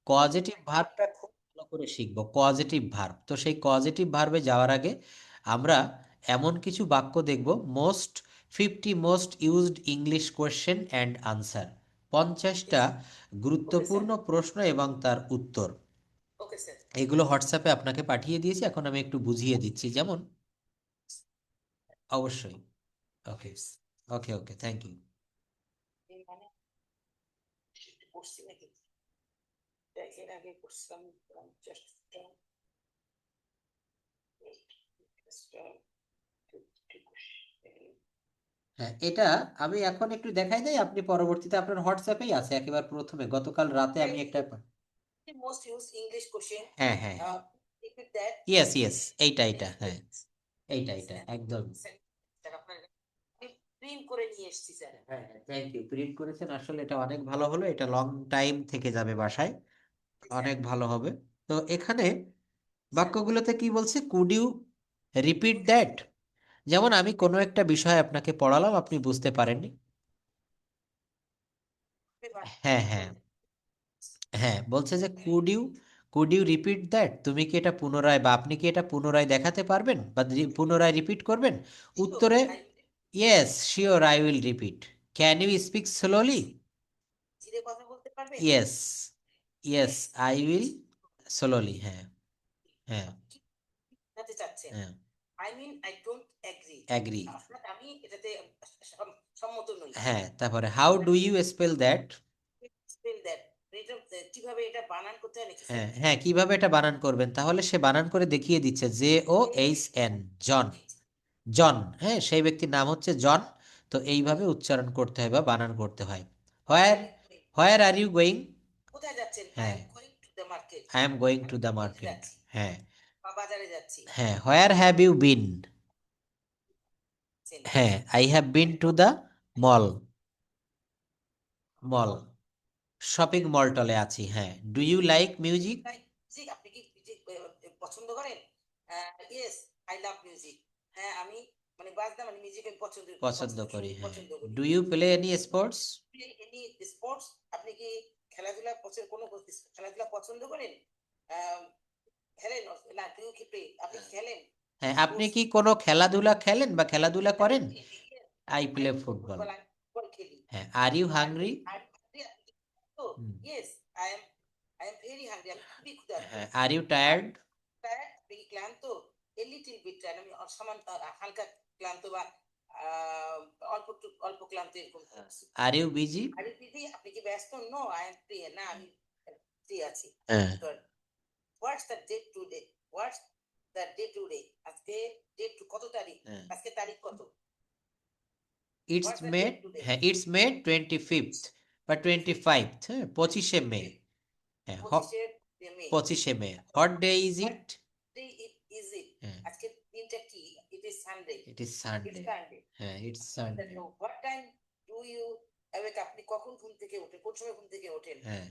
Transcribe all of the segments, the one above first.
Causative ভার্বটা খুব ভালো করে শিখবো, কজেটিভ ভার্ব। তো সেই কজেটিভ ভার্বে যাওয়ার আগে আমরা এমন কিছু বাক্য দেখব, 50 most used English question and answer, 50টা গুরুত্বপূর্ণ প্রশ্ন এবং তার উত্তর। এগুলো হোয়াটসঅ্যাপে আপনাকে পাঠিয়ে দিয়েছি, এখন আমি একটু বুঝিয়ে দিচ্ছি। যেমন অবশ্যই, ওকে ওকে ওকে, থ্যাংক ইউ। হ্যাঁ, এটা আমি এখন একটু দেখাই দেই, আপনি পরবর্তীতে আপনার হোয়াটসঅ্যাপেই আছে, একেবারে প্রথমে গতকাল রাতে আমি একটা, হ্যাঁ হ্যাঁ, ইয়েস ইয়েস, এইটা এইটা, হ্যাঁ এইটা এইটা একদম। হ্যাঁ হ্যাঁ, থ্যাংক ইউ, প্রিন্ট করেছেন, আসলে এটা অনেক ভালো হলো, এটা লং টাইম থেকে যাবে বাসায়, অনেক ভালো হবে। তো এখানে বাক্যগুলোতে কি বলছে, কুড ইউ রিপিট দ্যাট? যেমন আমি কোনো একটা বিষয় আপনাকে পড়ালাম, আপনি বুঝতে পারেননি, হ্যাঁ হ্যাঁ হ্যাঁ, বলছে যে কুড ইউ রিপিট দ্যাট, তুমি কি এটা পুনরায়, বা আপনি কি এটা পুনরায় দেখাতে পারবেন, বা পুনরায় রিপিট করবেন? উত্তরে yes sure I will repeat. Can you speak slowly? Yes yes I will slowly, হ্যাঁ হ্যাঁ হ্যাঁ, অ্যাগ্রি, হ্যাঁ। তারপরে how do you spell that? হ্যাঁ হ্যাঁ, কিভাবে এটা বানান করবেন? তাহলে সে বানান করে দেখিয়ে দিচ্ছে, JOHN, জন, জন, হ্যাঁ সেই ব্যক্তির নাম হচ্ছে জন। তো এইভাবে উচ্চারণ করতে হয় বা বানান করতে হয়। Where where are you going? হ্যাঁ, I am going to the market, হ্যাঁ হ্যাঁ। Where have you been? হ্যাঁ, I have been to the mall, mall, shopping mall টলে আছি, হ্যাঁ। Do you like music? পছন্দ করি, হ্যাঁ। Do you play any sports? হ্যাঁ, আপনি কি কোনো খেলাধুলা খেলেন বা খেলাধুলা করেন? আই প্লে ফুটবল, হ্যাঁ। Are you hungry? হ্যাঁ, are you tired? Are you busy? হ্যাঁ, ইটস মে, হ্যাঁ ইটস মে 25th বা 25th, হ্যাঁ 25শে মে, হ্যাঁ 25শে May. What day is it? হ্যাঁ, ইট ইজ সানডে, হ্যাঁ ইটস সানডে। হ্যাঁ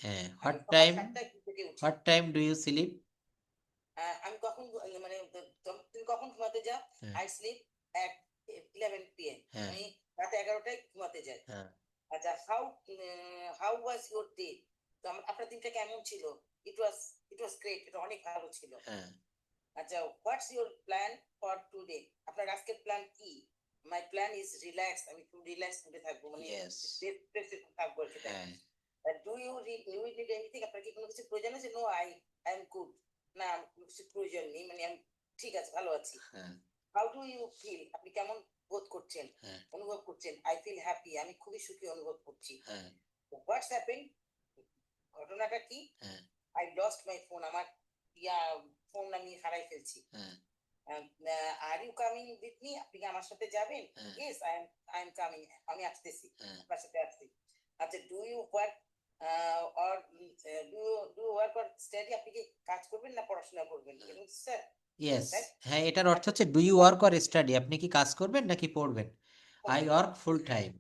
হ্যাঁ, what time do you sleep? হ্যাঁ হ্যাঁ, হ্যাঁ ইয়েস, হ্যাঁ হ্যাঁ হ্যাঁ হ্যাঁ হ্যাঁ হ্যাঁ ইয়েস, হ্যাঁ এটার অর্থ হচ্ছে do you work or study, আপনি কি কাজ করবেন নাকি পড়বেন? আই ওয়ার্ক ফুল টাইম,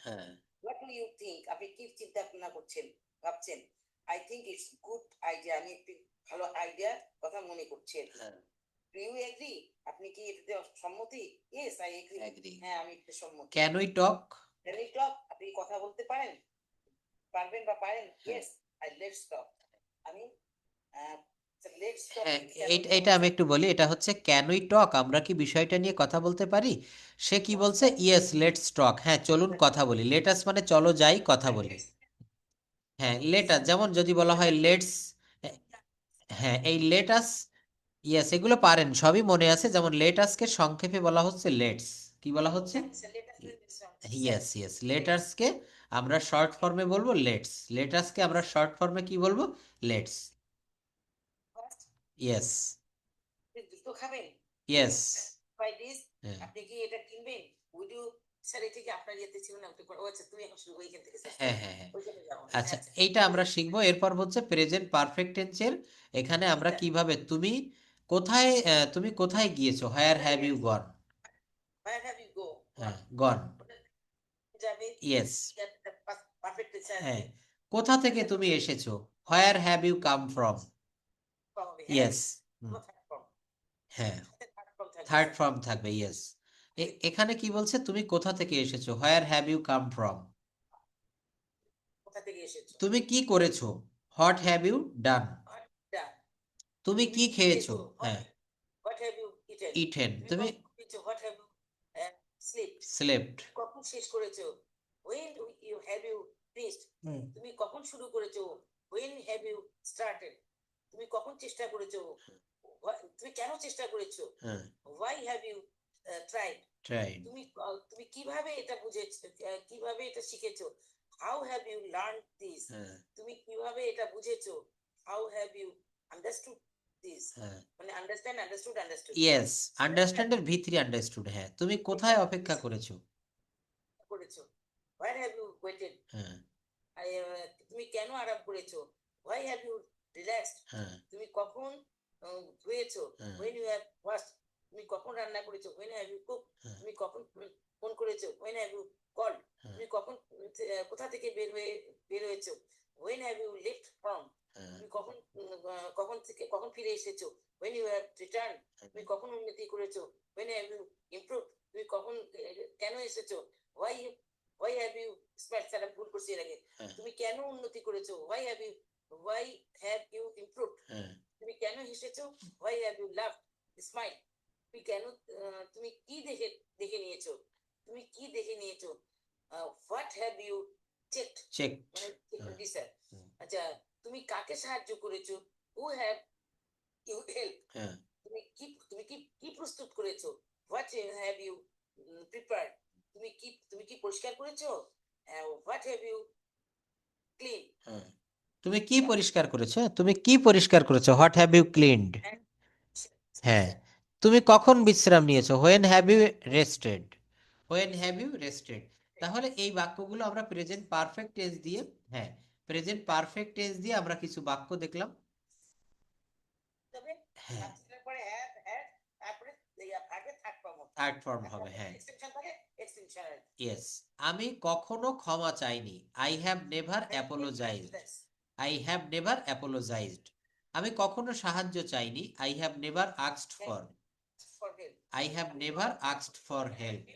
হ্যাঁ হ্যাঁ, অ্যাগ্রি। Can we talk? বলতে পারেন, পারবেন বা পারেন? Yes, I let's talk. আমি লেটস টক। হ্যাঁ, এটা আমি একটু বলি, এটা হচ্ছে ক্যান উই টক, আমরা কি বিষয়টা নিয়ে কথা বলতে পারি। সে কি বলছে, ইয়েস লেটস টক, হ্যাঁ চলুন কথা বলি। লেটাস মানে চলো যাই কথা বলি। হ্যাঁ লেটাস, যেমন যদি বলা হয় লেটস, হ্যাঁ এই লেটাস, ইয়েস এগুলো পারেন, সবই মনে আছে। যেমন লেটাসকে সংক্ষেপে বলা হচ্ছে লেটস, কি বলা হচ্ছে, ইয়েস ইয়েস। লেটাসকে আমরা শর্ট ফর্মে বলবো লেটস, লেটাসকে আমরা শর্ট ফর্মে কি বলবো, লেটস। ইয়েস জুতো খাবেন? ইয়েস। বাই দিস, আপনি কি এটা কিনবেন? উইল ইউ, স্যার এটা কি আপনার ইয়েতে ছিল না? ও আচ্ছা, তুমি এখন শুরু ওইখান থেকে। হ্যাঁ হ্যাঁ হ্যাঁ, ওইখানে যাও। আচ্ছা এইটা আমরা শিখবো। এরপর হচ্ছে প্রেজেন্ট পারফেক্ট টেন্সের, এখানে আমরা কিভাবে, তুমি কোথায়, তুমি কোথায় গিয়েছো, where have you gone, Where have you go? হ্যাঁ গন, যাবে। ইয়েস। পারফেক্ট টেন্স হ্যাঁ, আছে। কোথা থেকে তুমি এসেছো, where have you come from, yes. হ্যাঁ, থার্ড ফর্ম থাকবে, ইয়েস। এখানে কি বলছে, তুমি কোথা থেকে এসেছো, where have you come from. কোথা থেকে এসেছো? তুমি কি করেছো, হোয়াট হ্যাভ ইউ ডান। তুমি কি খেয়েছো, হ্যাঁ What have you eaten? Eaten. তুমি What have you slept? Slept. কখন শেষ করেছো? When you have you finished? তুমি কখন শুরু করেছো? When have you started? তুমি কখন চেষ্টা করেছো? তুমি কেন চেষ্টা করেছো? Why have you tried? তুমি তুমি কিভাবে এটা বুঝেছো, কিভাবে এটা শিখেছো? How have you learned this? তুমি কিভাবে এটা বুঝেছো? How have you understood this? মানে understand, understood, understood. Yes, understand এর ভিতরে আন্ডারস্টুড। হ্যাঁ, তুমি কোথায় অপেক্ষা করেছো, করেছো। Where have you waited? হ্যাঁ তুমি কেন আরাম করেছো? Why have you relaxed? হ্যাঁ তুমি কখন ধুয়েছো? When you have washed? তুমি কখন রান্না করেছো? When have you cooked? তুমি কখন ফোন করেছো? When have you called? তুমি কখন কোথা থেকে বের হয়েছো? When have you left from? তুমি কখন কখন থেকে কখন ফিরে এসেছো? When you have returned? তুমি কখন উন্নতি করেছো? When have you improved? তুমি কখন কেন এসেছো? Why have you smart, sir আমি ভুল করছি এর আগে। তুমি কেন উন্নতি করেছো? Why have you improved? তুমি কেন হেসেছো? Why have you laughed? Smile. তুমি কেন, তুমি কি দেখে নিয়েছো? তুমি কি দেখে নিয়েছো? What have you checked? মানে জি স্যার। আচ্ছা, তুমি কাকে সাহায্য করেছো? Who have you helped? তুমি কি প্রস্তুত করেছো? What have you prepared? তুমি কি পরিষ্কার করেছো? What have you cleaned? তুমি কি পরিষ্কার করেছো, তুমি কি পরিষ্কার করেছো, হোয়াট হ্যাভ ইউ ক্লিনড। হ্যাঁ, তুমি কখন বিশ্রাম নিয়েছো, when have you rested, when have you rested. তাহলে এই বাক্যগুলো আমরা প্রেজেন্ট পারফেক্ট টেন্স দিয়ে, হ্যাঁ প্রেজেন্ট পারফেক্ট টেন্স দিয়ে আমরা কিছু বাক্য দেখলাম। হ্যাঁ, থার্ড ফর্ম হবে, হ্যাঁ ইয়েস। আমি কখনো ক্ষমা চাইনি, I have never apologised, I have never apologised. আমি কখনো সাহায্য চাইনি, I have never asked for, I have never asked for help.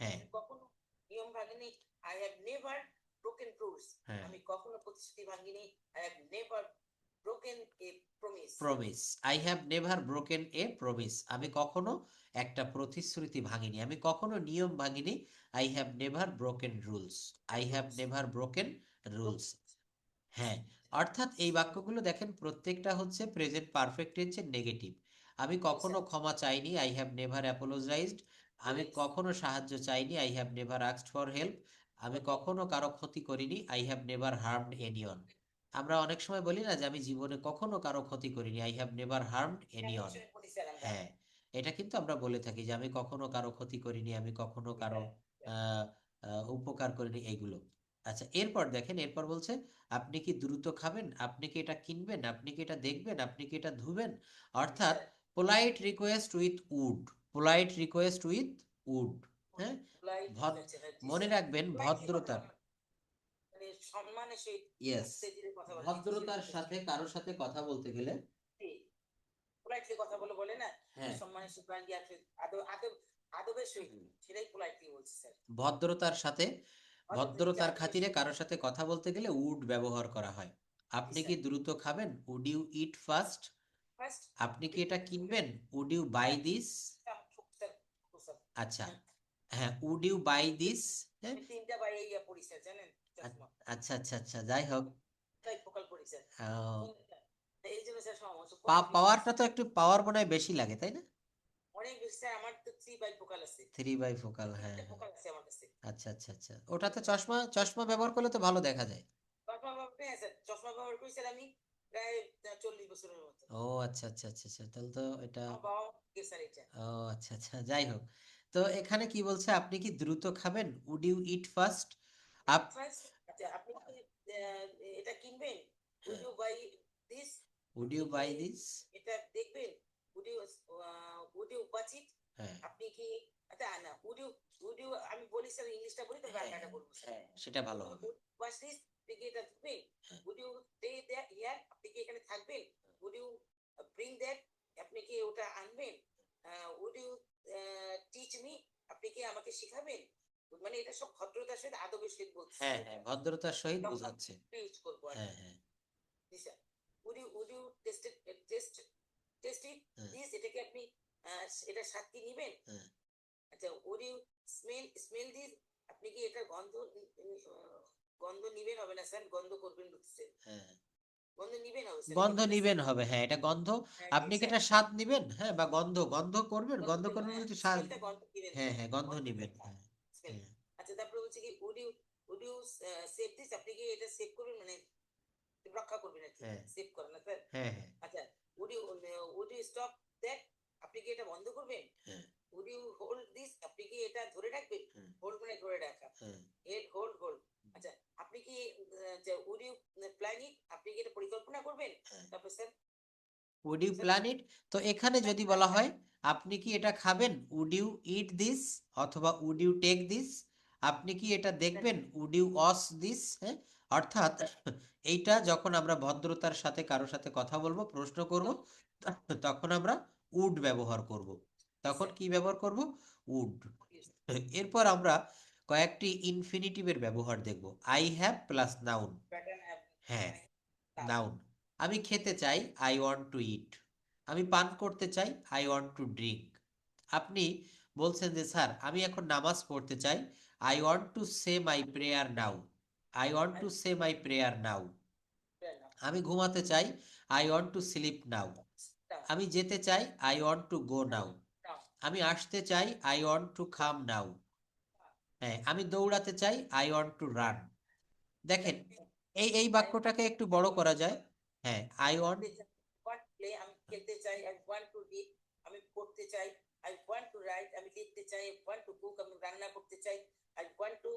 হ্যাঁ কখনো নিয়ম ভাঙিনি, I have never broken rules. আমি কখনো প্রতিশ্রুতি ভাঙিনি, I have never broken a promise. Promise, I have never broken a promise. আমি কখনো একটা প্রতিশ্রুতি ভাঙিনি, আমি কখনো নিয়ম ভাঙিনি, I have never broken rules, I have never broken rules. হ্যাঁ, অর্থাৎ এই বাক্যগুলো দেখেন প্রত্যেকটা হচ্ছে প্রেজেন্ট পারফেক্ট টেন্সের নেগেটিভ। আমি কখনো ক্ষমা চাইনি, আই হ্যাভ নেভার অ্যাপোলোজাইজড। আমি কখনো সাহায্য চাইনি, I have never asked for help. আমি কখনো কারো ক্ষতি করিনি, I have never harmed anyone. আমরা অনেক সময় বলি না যে আমি জীবনে কখনো কারো ক্ষতি করিনি, I have never harmed anyone. হ্যাঁ, এটা কিন্তু আমরা বলে থাকি যে আমি কখনো কারো ক্ষতি করিনি, আমি কখনো কারো উপকার করিনি, এইগুলো। আচ্ছা, এরপর দেখেন, এরপর বলছে আপনি কি দ্রুত খাবেন, আপনি কি এটা কিনবেন, আপনি কি এটা দেখবেন, আপনি কি এটা ধুবেন। অর্থাৎ polite request with would, polite request with would. হ্যাঁ, মনে রাখবেন ভদ্রতার, সম্মানের সহিত, ইয়েস, ভদ্রতার সাথে কারোর সাথে কথা বলতে গেলে পোলাইটলি কথা বলে না, হ্যাঁ সম্মানের সহিত আদবের সহিত, সেটাই পোলাইটলি বলছে স্যার। ভদ্রতার সাথে ভদ্রতার খাতিরে কারোর সাথে কথা বলতে গেলে উড ব্যবহার করা হয়। আপনি Yes, কি sir. দ্রুত খাবেন? Would you eat first? First, আপনি কি এটা কিনবেন? Would you buy this? আচ্ছা, হ্যাঁ, উড ইউ বাই দিস? হ্যাঁ, আমি 3টা বাইরে ইয়া পড়ি স্যার, জানেন? চশমা আচ্ছা আচ্ছা আচ্ছা, যাই হোক। তাই ফোকাল পড়ি স্যার। আহ, এই জন্য স্যার সমস্যা পাওয়ারটা তো একটু পাওয়ার মনে হয় বেশি লাগে, তাই না? অনেক বেশি স্যার। আমার তো 3 বাই ফোকাল আছে। 3 বাই ফোকাল, হ্যাঁ 3টা হ্যাঁ। ফোকাল আছে আমার কাছে। আচ্ছা আচ্ছা আচ্ছা, ওটাতে চশমা চশমা ব্যবহার করলে তো ভালো দেখা যায়। চশমা ব্যবহার করি, হ্যাঁ স্যার, চশমা ব্যবহার করি স্যার আমি প্রায় 40 বছরের মতো। ও আচ্ছা আচ্ছা আচ্ছা আচ্ছা, তাহলে তো এটা, আমার বাবা কে স্যার এটা। ও আচ্ছা আচ্ছা, যাই হোক। তো এখানে কি বলছে, আপনি কি দ্রুত খাবেন? Would you eat first? Up first, আচ্ছা আপনি কি এটা কিনবেন? উড হ্যাঁ, ইউ বাই দিস? উড আপনি ইউ কি বাই দিস? এটা দেখবেন? Would you watch it? হ্যাঁ আপনি কি, আচ্ছা না, উড ইউ আমি বলি স্যার, ইংলিশটা বলি তো হ্যাঁ বাংলাটা বলবো স্যার। হ্যাঁ, সেটা ভালো হবে। ওয়াচ দিস, আপনি কি এটা দেখবেন? হ্যাঁ, would you stay there here, আপনি কি এখানে থাকবেন? উড ইউ ব্রিং দ্যাট, আপনি কি ওটা আনবেন? উড ইউ টিচ মি, আপনি কি আমাকে শিখাবেন? মানে এটা সব ভদ্রতার সহিত আদবের সহিত বলছি হ্যাঁ হ্যাঁ, ভদ্রতার সহিত তখন বোঝাচ্ছে। ইউজ করবো আর হ্যাঁ কি। হ্যাঁ জি sir. Would you test test test it হ্যাঁ দিস, এটাকে আপনি এটা স্বাদ কি নিবেন? হ্যাঁ আচ্ছা, উড ইউ স্মেল দিস, আপনি কি এটা গন্ধ নিবেন? হবে না স্যার, গন্ধ করবেন বলতেছে। হ্যাঁ, গন্ধ নিবেন হবে স্যার, গন্ধ নিবেন হবে, হ্যাঁ, এটা গন্ধ। হ্যাঁ আপনি ঠিক কি স্যার। এটা স্বাদ নিবেন? হ্যাঁ, বা গন্ধ গন্ধ করবেন, গন্ধ গন্ধ করবো, করবেন হ্যাঁ বলতে স্বাদ। স্মেলটা, গন্ধ নিবেন, হ্যাঁ হ্যাঁ, গন্ধ গন্ধ নিবেন, হ্যাঁ হ্যাঁ স্মেল। হ্যাঁ আচ্ছা, তারপরে বলছে কি উড ইউ সেভ দিস, আপনি কি এটা সেভ করবেন, মানে রক্ষা করবেন আর কি, হ্যাঁ সেভ করেন না স্যার। হ্যাঁ হ্যাঁ আচ্ছা, উড ইউ স্টপ দ্যাট, আপনি কি এটা বন্ধ করবেন? হ্যাঁ উড ইউ হোল্ড দিস, আপনি কি এটা ধরে রাখবেন? হ্যাঁ হোল্ড মানে ধরে রাখা, হ্যাঁ হেড হোল্ড। আচ্ছা, আপনি কি উড ইউ প্ল্যান ইট, আপনি কি এটা পরিকল্পনা করবেন? হ্যাঁ। তারপর sir, would you sir plan it? তো এখানে যদি বলা হয় আপনি কি এটা খাবেন, উড ইউ ইট দিস, অথবা উড ইউ টেক দিস? আপনি কি এটা দেখবেন, উড ইউ ওয়াচ দিস? হ্যাঁ, অর্থাৎ এইটা যখন আমরা ভদ্রতার সাথে কারোর সাথে কথা বলবো, প্রশ্ন করব, তখন আমরা উড ব্যবহার করব। তখন স্যার কি ব্যবহার করব? উড। এরপর আমরা কয়েকটি ইনফিনিটিভের ব্যবহার দেখব। I have plus noun. Pattern have, হ্যাঁ, নাও নাউন। আমি খেতে চাই, আই ওয়ান্ট টু ইট। আমি পান করতে চাই, আই ওয়ান্ট টু ড্রিঙ্ক। আপনি বলছেন যে স্যার আমি এখন নামাজ পড়তে চাই, I want to say my prayer now. I want to say my prayer now. আমি ঘুমাতে চাই, I want to sleep now. আমি যেতে চাই, I want to go now. আমি আসতে চাই, I want to come now. হ্যাঁ, আমি দৌড়াতে চাই, আই ওয়ান্ট টু রান। দেখেন, এই বাক্যটাকে একটু বড় করা যায়। হ্যাঁ, আই ওয়ান্ট, আমি খেলতে চাই, আই ওয়ান্ট টু রিড, আমি পড়তে চাই, আই ওয়ান্ট টু রাইট, আমি লিখতে চাই, আই ওয়ান্ট টু কুক, আমি রান্না করতে চাই, আই ওয়ান্ট টু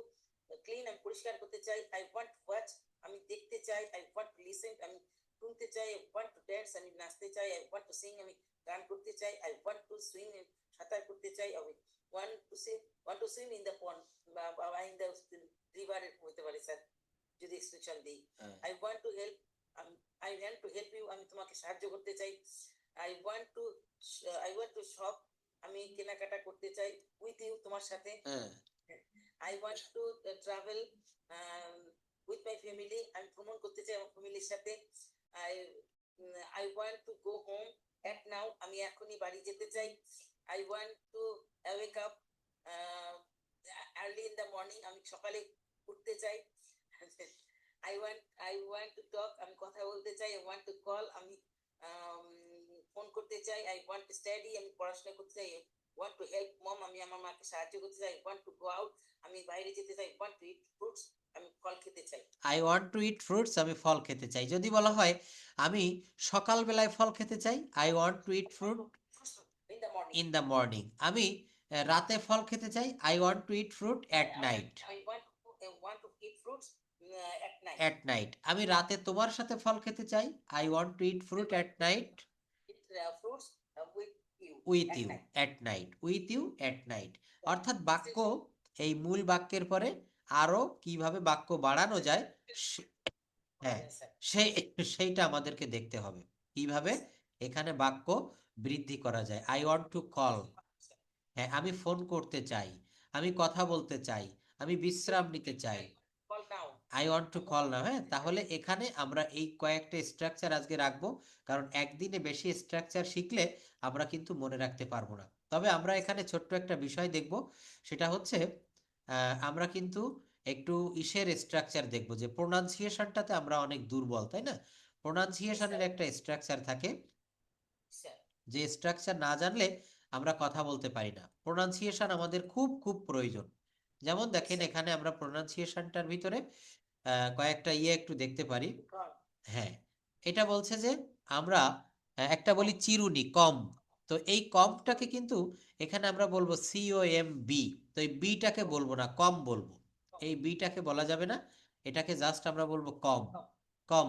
ক্লিন, আমি পরিষ্কার করতে চাই, আই ওয়ান্ট টু ওয়াচ, আমি দেখতে চাই, আই ওয়ান্ট টু লিসেন, আমি শুনতে চাই, আই ওয়ান্ট টু ড্যান্স, আমি নাচতে চাই, আই ওয়ান্ট টু সিং, আমি গান করতে চাই, আই ওয়ান্ট টু সুইম, সাঁতার করতে চাই, আমি want to swim in the pond বা ইন দ্য রিভার হতে পারে স্যার, যদি এক্সপ্রেশন দিই। I want to help, you, আমি তোমাকে সাহায্য করতে চাই। আই ওয়ান্ট টু শপ, আমি কেনাকাটা করতে চাই উইথ ইউ, তোমার সাথে। হ্যাঁ I want to travel with my family, আমি ভ্রমণ করতে চাই আমার ফ্যামিলির সাথে। I I want to go home at now, আমি এখনই বাড়ি যেতে চাই। I want to wake up early in the morning, আমি সকালে উঠতে চাই। আই ওয়ান্ট টু টক, আমি কথা বলতে চাই। আই ওয়ান্ট টু কল, আমি ফোন করতে চাই। আই ওয়ান্ট টু স্টাডি, আমি পড়াশোনা করতে চাই। ওয়ান্ট টু হেল্প মম, আমি আমার মাকে সাহায্য করতে চাই। ওয়ান্ট টু গো আউট, আমি বাইরে যেতে চাই। ওয়ান্ট টু ইট ফ্রুটস, আমি ফল খেতে চাই। I want to eat fruits, আমি ফল খেতে চাই। যদি বলা হয় আমি সকাল বেলায় ফল খেতে চাই, I want to eat fruit in the morning, in the morning. আমি রাতে ফল খেতে চাই, I want to eat fruit at night. I want to eat fruits at night. At night, আমি রাতে তোমার সাথে ফল খেতে চাই, I want to eat fruit at night fruits with you with at you night. At night, with you at night. অর্থাৎ বাক্য, এই মূল বাক্যের পরে আরো কিভাবে বাক্য বাড়ানো যায়, হ্যাঁ, সেই সেইটা আমাদেরকে দেখতে হবে কিভাবে এখানে বাক্য বৃদ্ধি করা যায়। আই ওয়ান্ট টু কল, হ্যাঁ, আমি ফোন করতে চাই, আমি কথা বলতে চাই, আমি বিশ্রাম নিতে চাই, call now. I want to call now. হ্যাঁ, তাহলে এখানে আমরা এই কয়েকটা স্ট্রাকচার আজকে রাখবো, কারণ একদিনে বেশি স্ট্রাকচার শিখলে আমরা কিন্তু মনে রাখতে পারবো না। তবে আমরা এখানে ছোট্ট একটা বিষয় দেখব, সেটা হচ্ছে আমরা কিন্তু একটু ইসের স্ট্রাকচার দেখব, যে প্রোনাউন্সিয়েশনটাতে আমরা অনেক দুর্বল, তাই না? প্রোনাউন্সিয়েশনের একটা স্ট্রাকচার থাকে, স্যার যে স্ট্রাকচার না জানলে আমরা কথা বলতে পারি না। প্রোনাউন্সিয়েশন আমাদের খুব খুব প্রয়োজন। যেমন দেখেন এখানে আমরা প্রোনাউন্সিয়েশনটার ভিতরে কয়েকটা একটু দেখতে পারি। হ্যাঁ, এটা বলছে যে আমরা একটা বলি চিরুনি, কম। তো এই কমটাকে কিন্তু এখানে আমরা বলবো COMB। তো এই বিটাকে বলবো না, কম বলবো। এই বিটাকে বলা যাবে না, এটাকে জাস্ট আমরা বলবো কম, কম,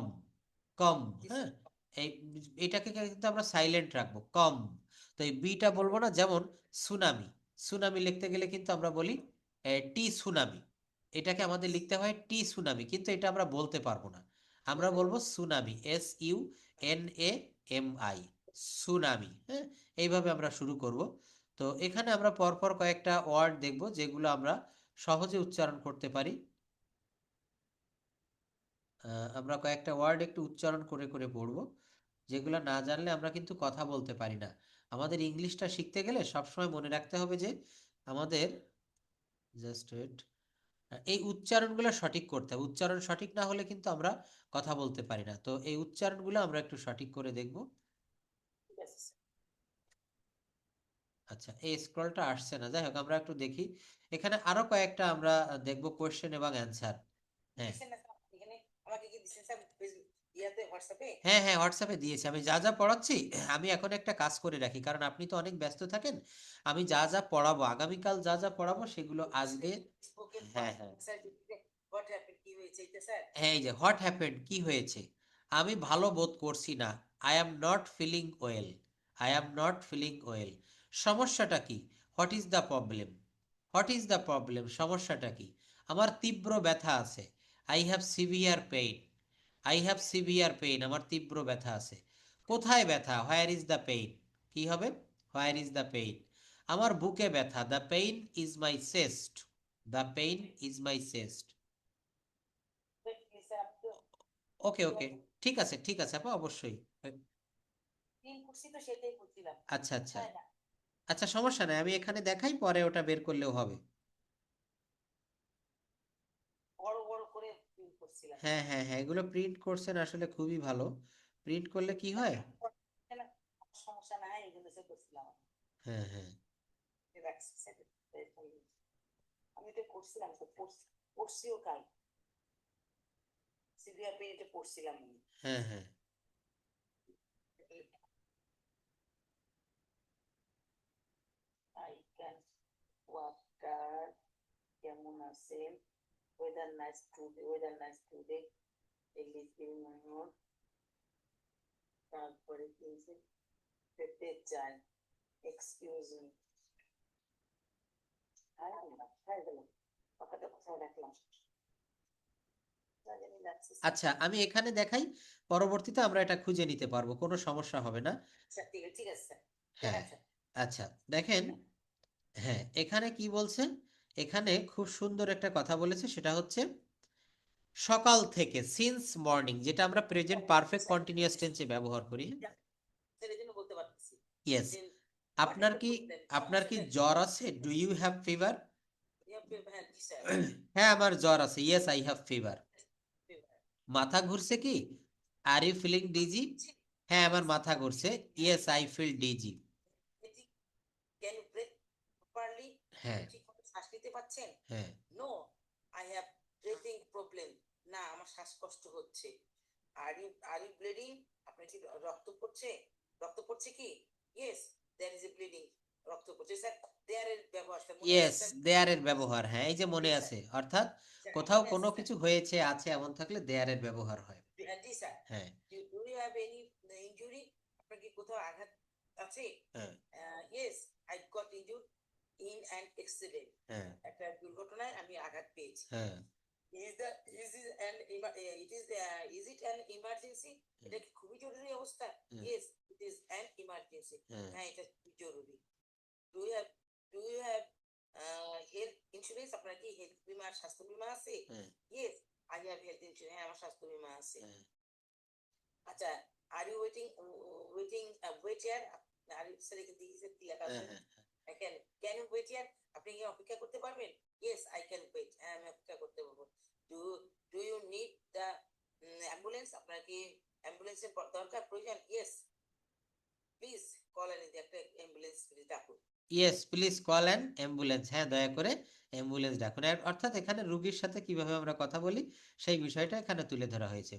কম। হ্যাঁ, এই এটাকে কিন্তু আমরা সাইলেন্ট রাখবো, কম। তো এই বিটা বলবো না। যেমন সুনামি, সুনামি লিখতে গেলে কিন্তু আমরা বলি টি সুনামি, এটাকে আমাদের লিখতে হয় টি সুনামি, কিন্তু এটা আমরা বলতে পারবো না। আমরা বলবো সুনামি, SUNAMI, সুনামি। হ্যাঁ, এইভাবে আমরা শুরু করব। তো এখানে আমরা পরপর কয়েকটা ওয়ার্ড দেখব যেগুলো আমরা সহজে উচ্চারণ করতে পারি। আমরা কয়েকটা ওয়ার্ড একটু উচ্চারণ করে করে পড়ব, যেগুলো না জানলে আমরা কিন্তু কথা বলতে পারি না। আমাদের ইংলিশটা শিখতে গেলে সবসময় মনে রাখতে হবে যে আমাদের জাস্ট ওয়েট, এই উচ্চারণগুলো সঠিক করতে হবে। উচ্চারণ সঠিক না হলে কিন্তু আমরা কথা বলতে পারি না। তো এই উচ্চারণগুলো আমরা একটু সঠিক করে দেখব। আচ্ছা, এই স্ক্রলটা আসছে না, যাই হোক আমরা একটু দেখি। এখানে আরো কয়েকটা আমরা দেখব কোয়েশ্চেন এবং অ্যান্সার। হ্যাঁ আমাকে কি দিছেন স্যার ইয়াতে হোয়াটসঅ্যাপে? হ্যাঁ হ্যাঁ, হোয়াটসঅ্যাপে দিয়েছি। আমি যা যা পড়াচ্ছি, আমি এখন একটা কাজ করে রাখি, কারণ আপনি তো অনেক ব্যস্ত থাকেন। আমি যা যা পড়াবো আগামীকাল, যা যা পড়াবো সেগুলো আজকে। হ্যাঁ হ্যাঁ, স্যার হোয়াট হ্যাপেন কি হয়েছে এটা স্যার? হ্যাঁ, এই যে হোয়াট হ্যাপেন্ড, কি হয়েছে? আমি ভালো বোধ করছি না, I am not feeling well, I am not feeling well. সমস্যাটা কি? What is the problem, what is the problem, সমস্যাটা কি? আমার তীব্র ব্যথা আছে, I have severe pain, I have severe pain, আমার তীব্র ব্যথা আছে। কোথায় ব্যথা? হোয়ার ইজ দ্য পেইন, কি হবে? Where is the pain. আমার বুকে ব্যথা, the pain is my chest, the pain is my chest. Okay okay, ঠিক আছে ঠিক আছে আপা, অবশ্যই। সেটাই করছিলাম। আচ্ছা আচ্ছা আচ্ছা, সমস্যা নাই, আমি এখানে দেখাই, পরে ওটা বের করলেও হবে। বড় বড় করে print করছিলাম। হ্যাঁ হ্যাঁ হ্যাঁ, এগুলো প্রিন্ট করছেন আসলে খুবই ভালো। প্রিন্ট করলে কি হয়? সমস্যা নাই, এগুলো সে করছিলাম। হ্যাঁ হ্যাঁ আমি তো করছিলাম, তো পড়ছিও কাল সিভিআর পেয়ে এটা পড়ছিলাম আমি। হ্যাঁ হ্যাঁ, আই ক্যান ওয়াটার, কেমন আছেন? Weather nice today, weather nice today, তারপরে কি হয়েছে? পেতে চাই, এক্সকিউজ মি। কথাটা কোথায় রাখলাম? আচ্ছা আমি এখানে দেখাই, পরবর্তীতে আমরা এটা খুঁজে নিতে পারবো, কোনো সমস্যা হবে না। আচ্ছা ঠিক আছে স্যার। হ্যাঁ, আচ্ছা দেখেন, হ্যাঁ এখানে কি বলছে? এখানে খুব সুন্দর একটা কথা বলেছে, সেটা হচ্ছে সকাল থেকে, সিন্স মর্নিং, যেটা আমরা প্রেজেন্ট পারফেক্ট কন্টিনিউয়াস টেন্সে ব্যবহার করি। সেটার জন্য বলতে পারতেছি। ইয়েস। যে আপনার কি, আপনার কি জ্বর আছে? Do you have fever? হ্যাঁ আমার জ্বর আছে, ইয়েস আই হ্যাভ ফিভার। মাথা ঘুরছে কি? Are you feeling dizzy? হ্যাঁ আমার মাথা ঘুরছে, yes I feel dizzy. Can you breathe properly? হ্যাঁ ঠিকমতো শ্বাস নিতে পারছেন? হ্যাঁ, no, I have breathing problem. না, আমার শ্বাসকষ্ট হচ্ছে। Are you bleeding? আপনার কি রক্ত পড়ছে? রক্ত পড়ছে কি? Yes, there is a bleeding, রক্ত পড়ছে। স্যার দেয়ার এর ব্যবহার ইয়েস দেয়ার এর ব্যবহার, হ্যাঁ এই যে মনে আছে, অর্থাৎ কোথাও মনে কোনো আছে কিছু হয়েছে, আছে, এমন থাকলে দেয়ার এর ব্যবহার হয়। স্যার? জি স্যার। হ্যাঁ do you have any injury? আপনার কি কোথাও আঘাত আছে? হ্যাঁ yes, I got injure in an accident. হ্যাঁ একটা দুর্ঘটনায় আমি আঘাত পেয়েছি। হ্যাঁ, Is it an emergency? এটা কি খুবই জরুরি অবস্থা? Yes, it is an emergency. হ্যাঁ হ্যাঁ, এটা খুবই জরুরি। Do you have health insurance, আপনার কি হেলথ বীমা স্বাস্থ্য বীমা আছে? হ্যাঁ yes I have health insurance, হ্যাঁ আমার স্বাস্থ্য বীমা আছে। হ্যাঁ আচ্ছা, are you waiting waiting wait here, are you sir এখানে দিয়েছে কি লেখা হ্যাঁ আছে? হ্যাঁ can can you wait here, আপনি কি অপেক্ষা করতে পারবেন? ইয়েস আই ক্যান ওয়েট, হ্যাঁ আমি অপেক্ষা করতে পারবো। Do do you need the ambulance, আপনার কি অ্যাম্বুলেন্সের দরকার প্রয়োজন? ইয়েস প্লিজ কল এন একটা অ্যাম্বুলেন্স ডাকুন। Yes please call an ambulance, হ্যাঁ দয়া করে অ্যাম্বুলেন্স ডাকুন। অর্থাৎ এখানে রুগীর সাথে কিভাবে আমরা কথা বলি সেই বিষয়টা এখানে তুলে ধরা হয়েছে।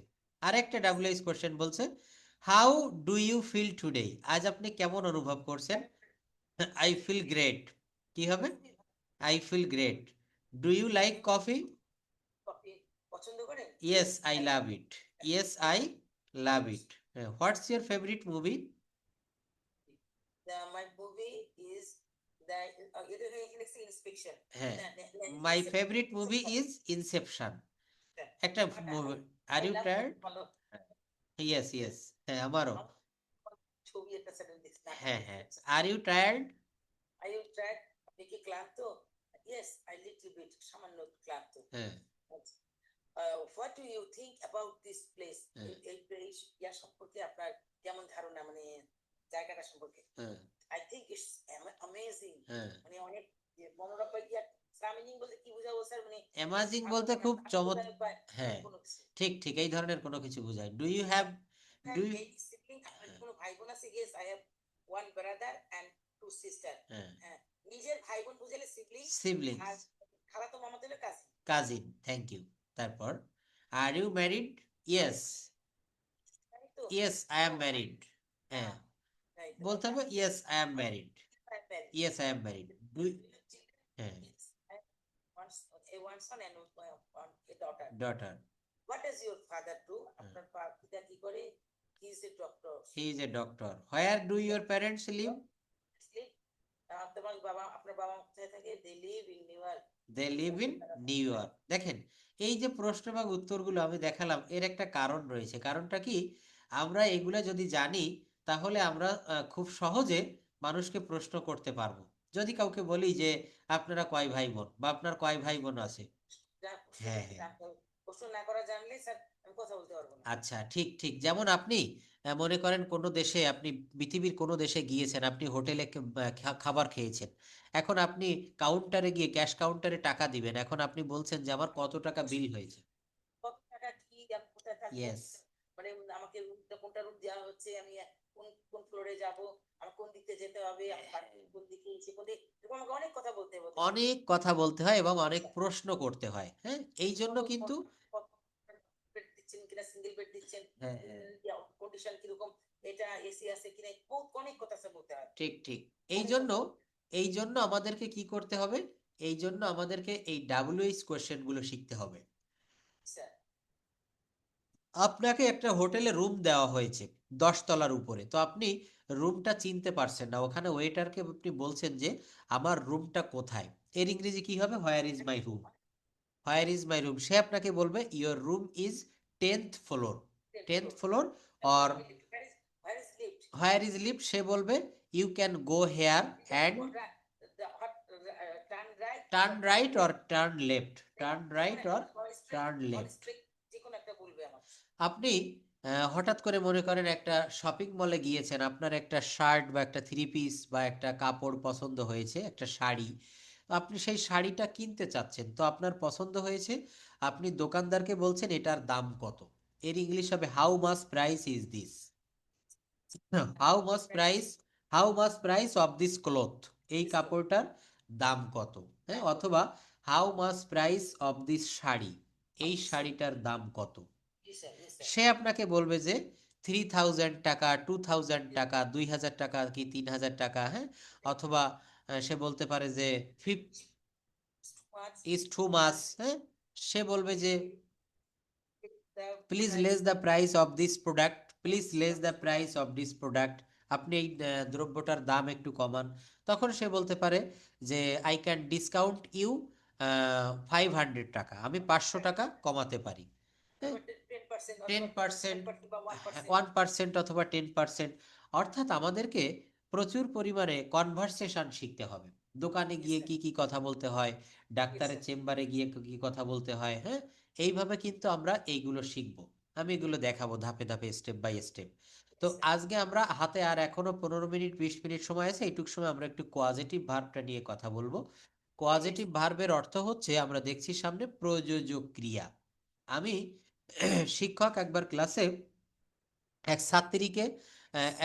আরেকটা ডাব্লিউএইচ কোশ্চেন বলছে, how do you feel today, আজ আপনি কেমন অনুভব করছেন? আই ফিল গ্রেট, কি হবে? I feel great. Do you like coffee? Coffee পছন্দ করেন? Yes I love it, yes I love it. What's your favourite movie? My movie is the এখানে ইন্সপেকশন। হ্যাঁ, my favourite movie is Inception. একটা movie. Are you tired? Yes yes, হ্যাঁ আমারও। ছবি একটা second দেখছি। হ্যাঁ হ্যাঁ, are you tired? Are you tired, আপনি কি ক্লান্ত? ইয়েস আই লিটল বিট, সামান্য ক্লান্ত। হ্যাঁ what do you think about this place, হ্যাঁ এই ইয়ার সম্পর্কে আপনার কেমন ধারণা, মানে জায়গাটা সম্পর্কে? হ্যাঁ আই থিঙ্ক ইটস অ্যামেজিং, হ্যাঁ। মানে অনেক মনোরম বা ইয়ার সামিনিং বলতে কি বোঝাবো স্যার, মানে অ্যামাজিং বলতে খুব হ্যাঁ কোনো কিছু। ঠিক ঠিক, এই ধরনের কোনো কিছু বোঝায়। Do you have, do you, এই সিবলিং, আপনার কি কোনো ভাই বোন আছে? Yes I have one brother and two sister. হ্যাঁ হ্যাঁ, নিজের ভাই বোন বুঝালে সিবলিং, সিবলিংস, আর খালাতো মামা দিলে কাজিন। Cousin, thank you. তারপর, আর ইউ ম্যারিড? ইয়েস, তাই তো? Yes I am married. হ্যাঁ, তাই তো। বলতে হবে yes I am married, I'm married. Yes I am married. Do, হ্যাঁ, Yes. I have one son and a daughter. Daughter, What does your father do? আপনার পিতা কি করে? He is a doctor. He is a doctor. Where do your parents live? Sleep. আপনার বাবা কোথায় থাকে? They live in New York. They live in New York. দেখেন, এই যে প্রশ্ন এবং উত্তরগুলো আমি দেখালাম, এর একটা কারণ রয়েছে। কারণটা কি? আমরা এগুলা যদি জানি তাহলে আমরা খুব সহজে মানুষকে প্রশ্ন করতে পারবো। যদি কাউকে বলি যে আপনারা কয় ভাই বোন, বা আপনার কয় ভাই বোন আছে? হ্যাঁ হ্যাঁ, প্রশ্ন না করা জানলে স্যার আমি কথা বলতে পারবো না। আচ্ছা ঠিক ঠিক। যেমন আপনি মনে করেন কোনো দেশে, আপনি পৃথিবীর কোনো দেশে গিয়েছেন, আপনি হোটেলে খাবার খেয়েছেন। এখন আপনি কাউন্টারে গিয়ে, ক্যাশ কাউন্টারে টাকা দিবেন। এখন আপনি বলছেন যে আমার কত টাকা বিল হয়েছে। কত টাকা কি, আমি কোথায় থাকবো, ইয়েস, মানে আমাকে কোনটা রুম দেওয়া হচ্ছে, আমি কোন কোন ফ্লোরে যাব, আমার কোন দিকে যেতে হবে, আমার বাড়ি কোন দিকে, সে কোন দিকে, এরকম আমাকে অনেক কথা বলতে হবে। অনেক কথা বলতে হয় এবং অনেক প্রশ্ন করতে হয়। হ্যাঁ, এই জন্য কিন্তু বেড দিচ্ছেন কিনা, সিঙ্গেল বেড দিচ্ছেন, হ্যাঁ হ্যাঁ কন্ডিশন কিরকম, এটা এসি আছে কিনা, বহুত অনেক কথা স্যার বলতে হয়। ঠিক ঠিক। এই জন্য, এই জন্য আমাদেরকে কি করতে হবে? এই জন্য আমাদেরকে এই ডাব্লিউএইচ কোশ্চেন গুলো শিখতে হবে। স্যার আপনাকে একটা হোটেলে রুম দেওয়া হয়েছে 10 তলার উপরে, তো আপনি রুমটা চিনতে পারছেন না। ওখানে ওয়েটারকে আপনি বলছেন যে আমার রুমটা কোথায়। এর ইংরেজি কি হবে? Where is my room, where is my room. সে আপনাকে বলবে your room is 10th floor, 10th floor. Or where is lift, সে বলবে you can go here and turn right or turn left, turn right or turn left. যে কোনো একটা বলবে আমার। আপনি হঠাৎ করে মনে করেন একটা শপিং মলে গিয়েছেন, আপনার একটা শার্ট বা একটা থ্রি পিস বা একটা কাপড় পছন্দ হয়েছে, একটা শাড়ি। তো আপনি সেই শাড়িটা কিনতে চাচ্ছেন, তো আপনার পছন্দ হয়েছে। আপনি দোকানদারকে বলছেন এটার দাম কত। এর ইংলিশ হবে how much price is this, how much price, how much price of this cloth, এই কাপড়টার দাম কত। হ্যাঁ, অথবা how much price of this sari, এই শাড়িটার দাম কত। সে আপনাকে বলবে যে 3000 টাকা, 2000 টাকা, 2000 টাকা কি 3000 টাকা। হ্যাঁ, অথবা সে বলতে পারে যে ইজ টু মাচ। হ্যাঁ, সে বলবে যে please less the price of this product, please less the price of this product, আপনি এই দ্রব্যটার দাম একটু কমান। তখন সে বলতে পারে যে আই ক্যান ডিসকাউন্ট ইউ 500 টাকা, আমি 500 টাকা কমাতে পারি। 10%, 1% অথবা 10%। অর্থাৎ আমাদেরকে প্রচুর পরিমাণে কনভারসেশন শিখতে হবে। দোকানে গিয়ে কি কি কথা বলতে হয়, ডাক্তারের চেম্বারে গিয়ে কি কথা বলতে হয়। হ্যাঁ, এইভাবে কিন্তু আমরা এইগুলো শিখবো। আমি এগুলো দেখাবো ধাপে ধাপে, স্টেপ বাই স্টেপ। তো আজকে আমরা হাতে আর এখনো 15 মিনিট 20 মিনিট সময় আছে, এইটুক সময় আমরা একটু কোয়াজেটিভ ভার্বটা নিয়ে কথা বলবো। কোয়াজেটিভ ভার্বের অর্থ হচ্ছে, আমরা দেখছি সামনে প্রযোজ্য ক্রিয়া। আমি শিক্ষক একবার ক্লাসে এক ছাত্রীকে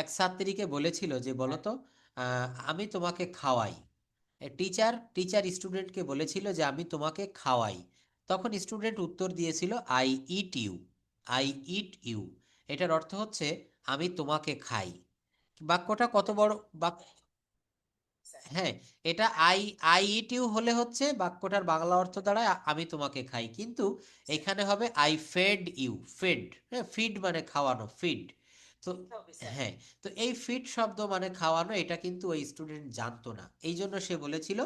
এক ছাত্রীকে বলেছিল যে বলতো, আমি তোমাকে খাওয়াই। টিচার স্টুডেন্টকে বলেছিল যে আমি তোমাকে খাওয়াই। তখন স্টুডেন্ট উত্তর দিয়েছিল I eat you. I eat you, এটার অর্থ হচ্ছে আমি তোমাকে খাই। বাক্যটা কত বড় বাক্য! হ্যাঁ, এটা আই আই ইট ইউ হলে হচ্ছে বাক্যটার বাংলা অর্থ দাঁড়ায় আমি তোমাকে খাই, কিন্তু এখানে হবে আই ফেড ইউ। ফেড, হ্যাঁ, ফিড মানে খাওয়ানো, ফিড। তো হ্যাঁ, তো এই ফিড শব্দ মানে খাওয়ানো, এটা কিন্তু ওই স্টুডেন্ট জানতো না, এই জন্য সে বলেছিল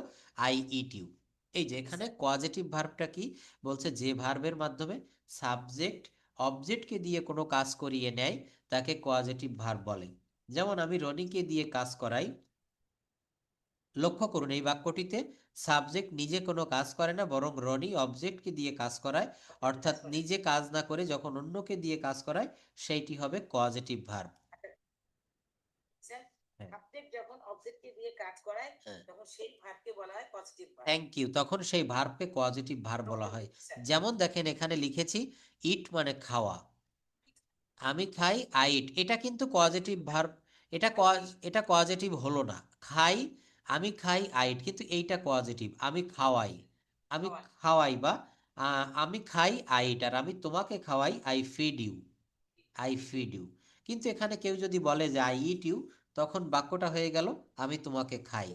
আই ইট ইউ। এই যে এখানে কোয়াজেটিভ ভার্বটা কি বলছে, যে ভার্বের মাধ্যমে সাবজেক্ট অবজেক্টকে দিয়ে কোনো কাজ করিয়ে নেয় তাকে কোয়াজেটিভ ভার্ব বলে। যেমন আমি রনিকে দিয়ে কাজ করাই। লক্ষ্য করুন এই বাক্যটিতে সাবজেক্ট নিজে কোনো কাজ করে না, বরং রনি অবজেক্টকে দিয়ে কাজ করায়। অর্থাৎ নিজে কাজ না করে যখন অন্যকে দিয়ে কাজ করায়, সেইটি হবে কজেটিভ ভার্ব। সাবজেক্ট যখন অবজেক্টকে দিয়ে কাজ করায় তখন সেই ভার্বকে বলা হয় পজিটিভ ভার্ব। থ্যাংক ইউ, তখন সেই ভার্বকে পজিটিভ ভার্ব বলা হয়। যেমন দেখেন এখানে লিখেছি ইট মানে খাওয়া, আমি খাই আই ইট, এটা কিন্তু পজিটিভ ভার্ব। এটা পজিটিভ হলো না। খাই, আমি খাই আই ইট, কিন্তু এইটা পজিটিভ। আমি খাওয়াই, আমি খাওয়াই, বা আমি খাই আই ইট, আর আমি তোমাকে খাওয়াই I feed you. I feed you. কিন্তু এখানে কেউ যদি বলে যে আই ইট ইউ, তখন বাক্যটা হয়ে গেল আমি তোমাকে খাই,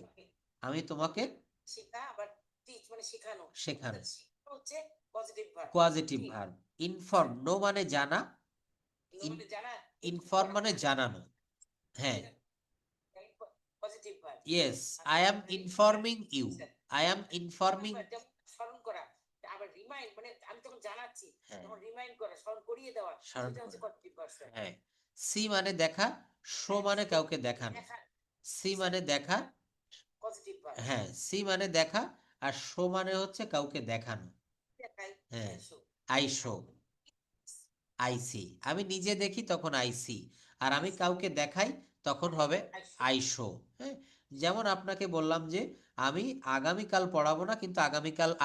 আমি তোমাকে শেখা, আবার টিচ মানে শেখানো। শেখানো, হচ্ছে positive verb. Positive verb. Inform, know মানে জানা, ইনফর্ম মানে জানানো। হ্যাঁ, positive verb. Yes, I am informing you. I am informing. স্মরণ করা, আবার রিমাইন্ড মানে আমি তখন জানাচ্ছি, তখন রিমাইন্ড করা, স্মরণ করিয়ে দেওয়া, সেটা হচ্ছে পজিটিভ ভার্ব। হ্যাঁ, সি মানে দেখা, শো মানে কাউকে দেখানো। সি মানে দেখা, পজিটিভ ভার্ব। হ্যাঁ, সি মানে দেখা, আর শো মানে হচ্ছে কাউকে দেখানো। হ্যাঁ, আই শো, আই সি। আমি নিজে দেখি তখন আই সি, আর আমি কাউকে দেখাই তখন হবে আই শো। হ্যাঁ, যেমন আপনাকে বললাম যে আমি আগামীকাল পড়াবো না, কিন্তু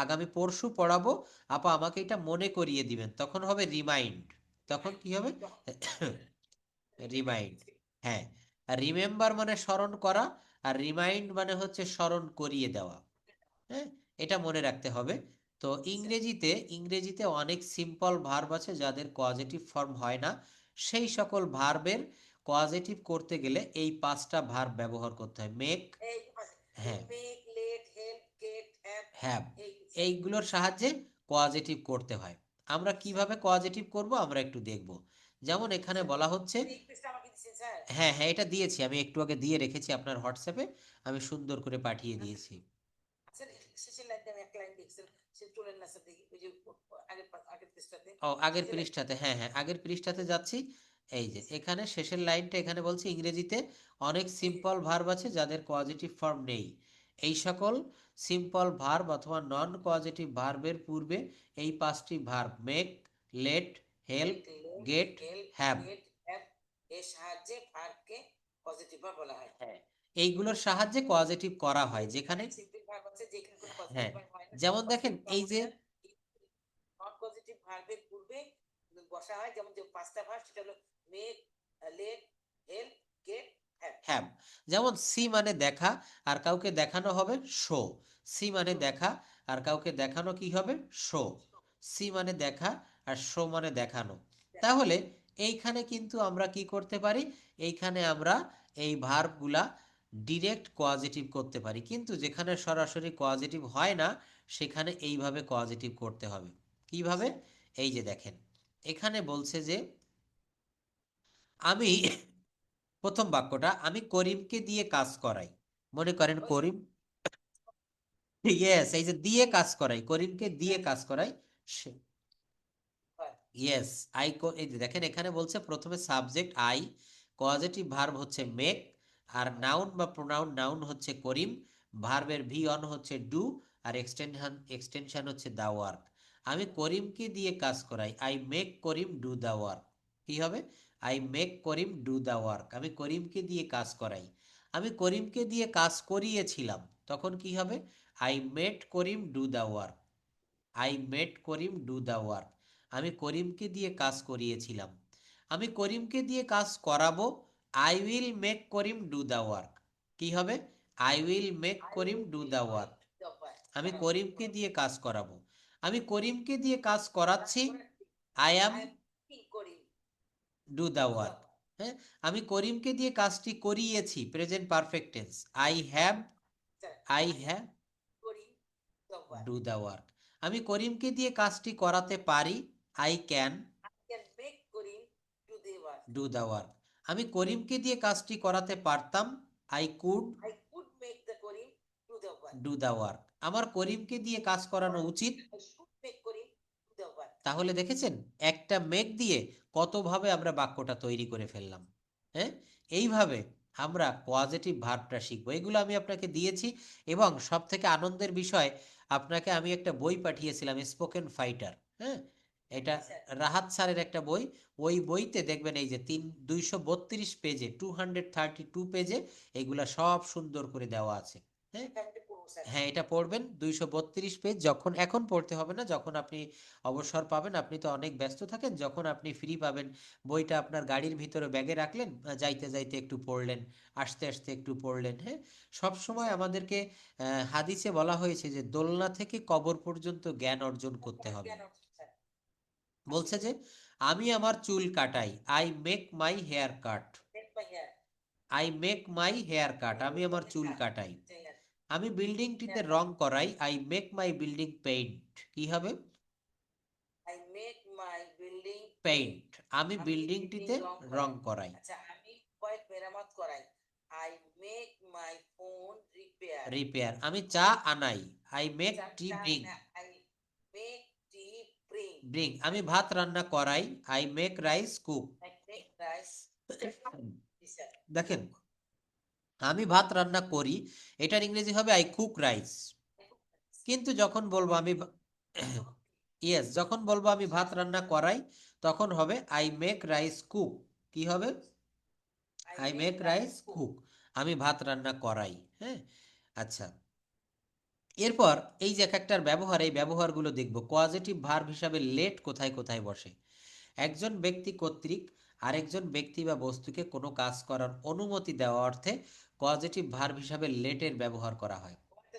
আগামী পরশু পড়াবো, আপা আমাকে এটা মনে করিয়ে দিবেন, তখন হবে রিমাইন্ড। তখন কি হবে? রিমাইন্ড। হ্যাঁ, রিমেম্বার মানে স্মরণ করা, আর রিমাইন্ড মানে হচ্ছে স্মরণ করিয়ে দেওয়া। হ্যাঁ, এটা মনে রাখতে হবে। তো ইংরেজিতে অনেক সিম্পল ভার্ব আছে যাদের কজেটিভ ফর্ম হয় না। সেই সকল ভার্বের কজেটিভ করতে গেলে এই 5টা ভার্ব ব্যবহার করতে হয়। মেক, হ্যাঁ, হ্যাভ, এইগুলোর সাহায্যে কজেটিভ করতে হয়। আমরা কিভাবে কজেটিভ করব আমরা একটু দেখব। যেমন এখানে বলা হচ্ছে, হ্যাঁ হ্যাঁ, এটা দিয়েছি আমি, একটু আগে দিয়ে রেখেছি আপনার হোয়াটসঅ্যাপে, আমি সুন্দর করে পাঠিয়ে দিয়েছি। ও, আগের পৃষ্ঠাতে, হ্যাঁ হ্যাঁ, আগের পৃষ্ঠাতে যাচ্ছি। এই যে এখানে শেষের লাইনটা, এখানে বলছে ইংরেজিতে অনেক সিম্পল ভার্ব আছে যাদের পজিটিভ ফর্ম নেই। এই সকল সিম্পল ভার্ব অথবা নন পজিটিভ ভার্বের পূর্বে এই 5টি verb make, let, help, get, have, এর সাহায্যে ভার্বকে পজিটিভ ভার্ব বলা হয়। হ্যাঁ, এইগুলোর সাহায্যে পজিটিভ করা হয়, যেখানে হ্যাঁ, যেমন দেখেন এই যে নন পজিটিভ ভার্বের পূর্বে বসা হয়, যেমন যে 5টা ভার্ব, সেটা হলো make, let, help, get, have. যেমন সি মানে দেখা, আর কাউকে দেখানো হবে শো। সি মানে দেখা, আর কাউকে দেখানো কি হবে? শো। সি মানে দেখা, আর শো মানে দেখানো। তাহলে এইখানে কিন্তু আমরা কি করতে পারি, এইখানে আমরা এই ভার্বগুলা ডিরেক্ট কোয়াজিটিভ করতে পারি, কিন্তু যেখানে সরাসরি কোয়াজিটিভ হয় না সেখানে এইভাবে কোয়াজিটিভ করতে হবে। কিভাবে? এই যে দেখেন এখানে বলছে যে আমি প্রথম বাক্যটা, আমি করিমকে দিয়ে কাজ করাই। মনে করেন করিম, ইয়েস, এই যে দিয়ে কাজ করাই, করিমকে দিয়ে কাজ করাই। ইয়েস, এই যে দেখেন এখানে বলছে প্রথমে সাবজেক্ট আই, পজিটিভ ভার্ব হচ্ছে মেক, আর নাউন বা প্রোনাউন, নাউন হচ্ছে করিম, ভার্বের ভি অন হচ্ছে ডু, আর এক্সটেনশন হচ্ছে দা ওয়ার্ক। আমি করিমকে দিয়ে কাজ করাই, I make Karim do the work. কি হবে? I make Karim do the work. আমি করিমকে দিয়ে কাজ করাই। আমি করিমকে দিয়ে কাজ করিয়েছিলাম, তখন কি হবে? I made Karim do the work. I made Karim do the work. আমি করিমকে দিয়ে কাজ করিয়েছিলাম। আমি করিমকে দিয়ে কাজ করাবো, I will make Karim do the work. কি হবে? I will make Karim do the work. আমি করিমকে দিয়ে কাজ করাবো। আমি করিমকে দিয়ে কাজ করাচ্ছি, I am Karim do the work. হ্যাঁ, আমি করিমকে দিয়ে কাজটি করিয়েছি, present perfect tense. I have Karim do the work. আমি করিমকে দিয়ে কাজটি করাতে পারি, I can can make Karim do the work. Do the work. আমি করিমকে দিয়ে কাজটি করাতে পারতাম, I could I could make the Karim do the work. Do the work. আমার করিমকে দিয়ে কাজ করানো উচিত। I should make Karim do the work. তাহলে দেখেছেন, একটা মেক দিয়ে কতভাবে আমরা বাক্যটা তৈরি করে ফেললাম। হ্যাঁ, এইভাবে আমরা পজিটিভ ভার্বটা শিখবো। এগুলো আমি আপনাকে দিয়েছি, এবং সব থেকে আনন্দের বিষয়, আপনাকে আমি একটা বই পাঠিয়েছিলাম, স্পোকেন ফাইটার। হ্যাঁ, এটা রাহাত স্যারের একটা বই। ওই বইতে দেখবেন এই যে 232 পেজে, 232 পেজে এগুলা সব সুন্দর করে দেওয়া আছে। হ্যাঁ, হ্যাঁ, এটা পড়বেন। 232 পেজ। যখন এখন পড়তে হবে না, যখন আপনি অবসর পাবেন, আপনি তো অনেক ব্যস্ত থাকেন, যখন আপনি ফ্রি পাবেন, বইটা আপনার গাড়ির ভিতরে ব্যাগে রাখলেন, যাইতে যাইতে একটু পড়লেন, আসতে আসতে একটু পড়লেন। হ্যাঁ, সব সময় আমাদেরকে হাদিসে বলা হয়েছে যে দোলনা থেকে কবর পর্যন্ত জ্ঞান অর্জন করতে হবে। বলছে যে আমি আমার চুল কাটাই, I make my hair cut. I make my hair cut, আমি আমার চুল কাটাই। আমি বিল্ডিংটিতে রং করাই, I make my building paint. কি হবে? I make my building paint. আমি আমি বিল্ডিংটিতে building রং করাই। আচ্ছা আমি বাইক মেরামত করাই I make my phone repair. Repair. আমি চা আনাই, I make T bring. I make tea bring. Bring. আমি ভাত রান্না করাই, I make rice cook. I make rice. দেখেন, আমি ভাত রান্না করি, এটার ইংরেজি হবে আই কুক রাইস। কিন্তু যখন বলবো আমি ইয়েস, যখন বলবো আমি ভাত রান্না করাই, তখন হবে আই মেক রাইস কুক। কি হবে? I make rice cook. আমি ভাত রান্না করাই। হ্যাঁ, আচ্ছা। এরপর এই যে এক একটার ব্যবহার, এই ব্যবহারগুলো দেখব। পজিটিভ ভার্ব হিসাবে লেট কোথায় কোথায় বসে? একজন ব্যক্তি কর্তৃক আরেকজন ব্যক্তি বা বস্তুকে কোনো কাজ করার অনুমতি দেওয়া অর্থে পজিটিভ ভার্ব হিসাবে লেটের ব্যবহার করা হয়।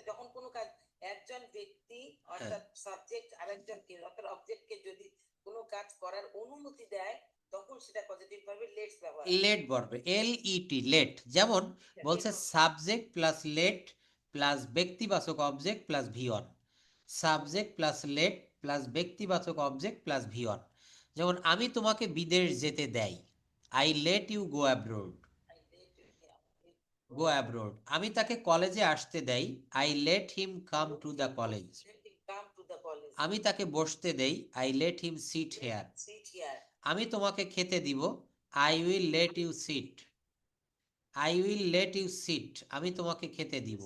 যখন কোনো কাজ একজন ব্যক্তি অর্থাৎ সাবজেক্ট আরেকজনকে অর্থাৎ অবজেক্টকে যদি কোনো কাজ করার অনুমতি দেয়, তখন সেটা পজিটিভ ভার্বে লেটস ব্যবহার। লেট ভার্বে LET, লেট। যেমন বলছে সাবজেক্ট প্লাস লেট প্লাস ব্যক্তিবাচক object plus V1। Subject plus let plus ব্যক্তিবাচক অবজেক্ট প্লাস V1। যেমন আমি তোমাকে বিদেশ যেতে দেই, I let you go abroad. Go abroad. আমি তাকে কলেজে আসতে দেই, I let him come to the college. আমি তাকে বসতে দেই, I let him sit here. আমি তোমাকে খেতে দিব, I will let you sit. I will let you sit, আমি তোমাকে খেতে দিব।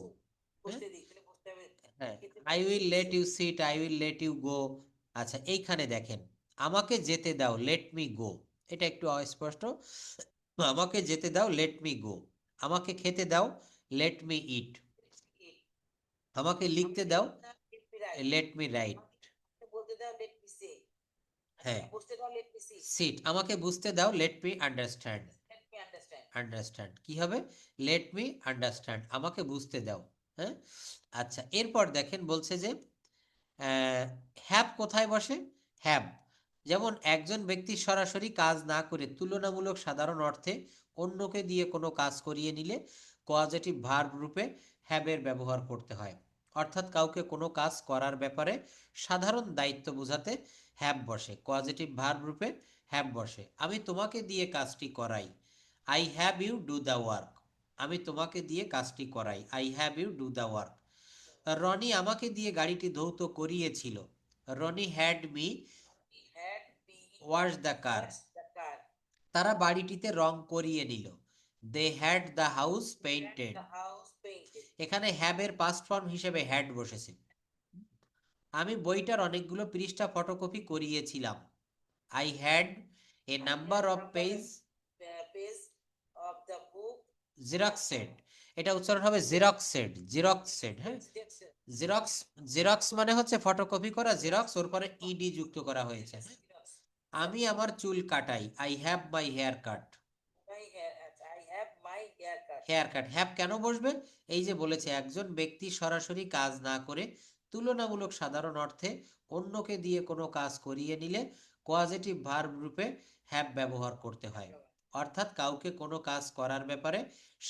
হ্যাঁ, I will let you sit, I will let you go. আচ্ছা, এইখানে দেখেন, আমাকে যেতে দাও, লেট মি গো। এটা একটু অস্পষ্ট। আমাকে যেতে দাও, লেট মি গো। আমাকে খেতে দাও, লেট মি ইট। আমাকে লিখতে দাও, লেট মি রাইট। হ্যাঁ, সিট। আমাকে বুঝতে দাও, লেট মি আন্ডারস্ট্যান্ড। আন্ডারস্ট্যান্ড কি হবে? লেট মি আন্ডারস্ট্যান্ড, আমাকে বুঝতে দাও। হ্যাঁ, আচ্ছা। এরপর দেখেন, বলছে যে হ্যাভ কোথায় বসে? হ্যাভ, যেমন একজন ব্যক্তি সরাসরি কাজ না করে তুলনামূলক সাধারণ অর্থে অন্যকে দিয়ে কোনো কাজ করিয়ে নিলে পজিটিভ ভার্ব রূপে হ্যাভের ব্যবহার করতে হয়। অর্থাৎ কাউকে কোনো কাজ করার ব্যাপারে সাধারণ দায়িত্ব বোঝাতে হ্যাভ বসে, পজিটিভ ভার্ব রূপে হ্যাভ বসে। আমি তোমাকে দিয়ে কাজটি করাই, I have you do the work. আমি তোমাকে দিয়ে কাজটি করাই, I have you do the work. Rony আমাকে দিয়ে গাড়িটি ধৌত করিয়েছিল, Rony had me wash the car. তারা বাড়িটিতে রং করিয়ে নিল, they had the house painted. এখানে হ্যাভ এর পাস্ট ফর্ম হিসেবে হ্যাড বসেছে। আমি বইটার অনেকগুলো পৃষ্ঠা ফটোকপি করিয়েছিলাম। I had a number of page page of the book xeroxed. এটা উচ্চারণ হবে জেরক্সেড, জেরক্সেড। হ্যাঁ, জেরক্স, জেরক্স মানে হচ্ছে ফটোকপি করা, জেরক্স ওর পরে ইডি যুক্ত করা হয়েছে। আমি আমার চুল কাটাই, I have my hair cut. Hair cut, have কেন বসবে? এই যে বলেছে একজন ব্যক্তি সরাসরি কাজ না করে তুলনামূলক সাধারণ অর্থে অন্যকে দিয়ে কোনো কাজ করিয়ে নিলে কোয়াজেটিভ ভার্ব রূপে হ্যাভ ব্যবহার করতে হয়। অর্থাৎ কাউকে কোনো কাজ করার ব্যাপারে